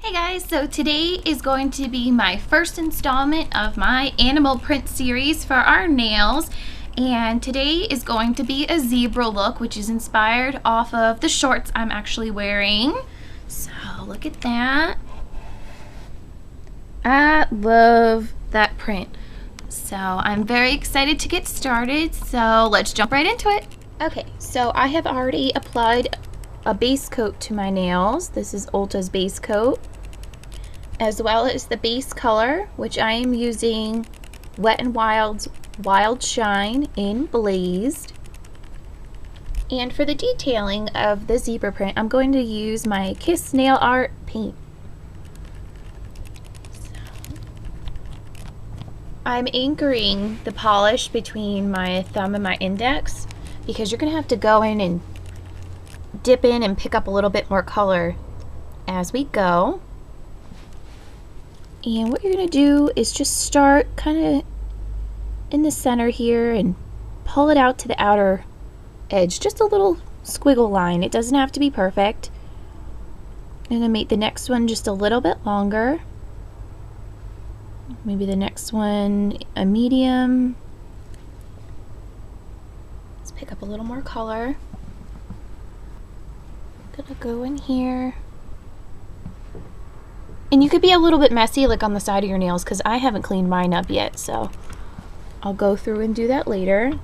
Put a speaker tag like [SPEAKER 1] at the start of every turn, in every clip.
[SPEAKER 1] Hey guys, so today is going to be my first installment of my animal print series for our nails, and today is going to be a zebra look, which is inspired off of the shorts I'm actually wearing. So look at that. I love that print. So I'm very excited to get started, so let's jump right into it. Okay, so I have already applied a base coat to my nails. This is Ulta's base coat, as well as the base color, which I am using Wet n Wild's Wild Shine in Blazed. And for the detailing of the zebra print, I'm going to use my Kiss Nail Art paint. I'm anchoring the polish between my thumb and my index because you're going to have to go in and dip in and pick up a little bit more color as we go. And what you're going to do is just start kind of in the center here and pull it out to the outer edge. Just a little squiggle line. It doesn't have to be perfect. I'm going to make the next one just a little bit longer. Maybe the next one a medium. Let's pick up a little more color. I'm going to go in here. And you could be a little bit messy like on the side of your nails because I haven't cleaned mine up yet, so I'll go through and do that later.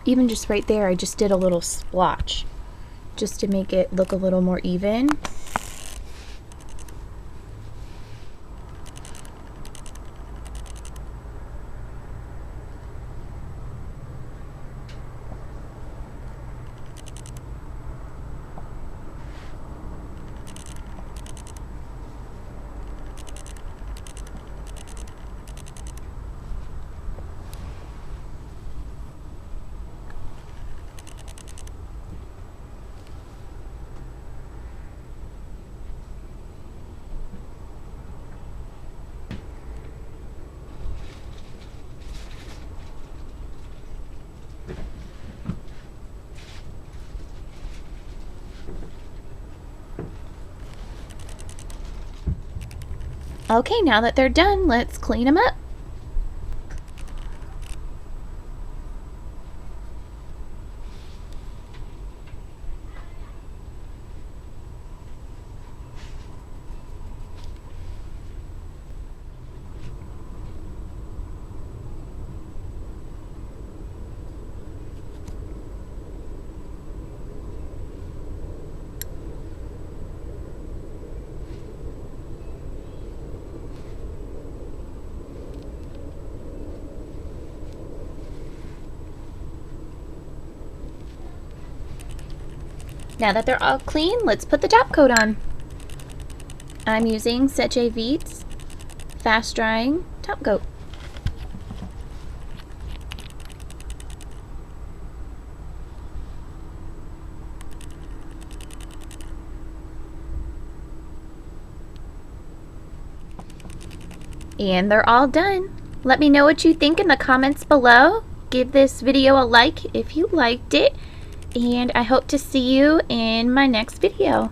[SPEAKER 1] Even just right there, I just did a little splotch just to make it look a little more even. Okay, now that they're done, let's clean them up. Now that they're all clean, let's put the top coat on. I'm using Seche Vete's Fast Drying Top Coat. And they're all done. Let me know what you think in the comments below. Give this video a like if you liked it. And I hope to see you in my next video.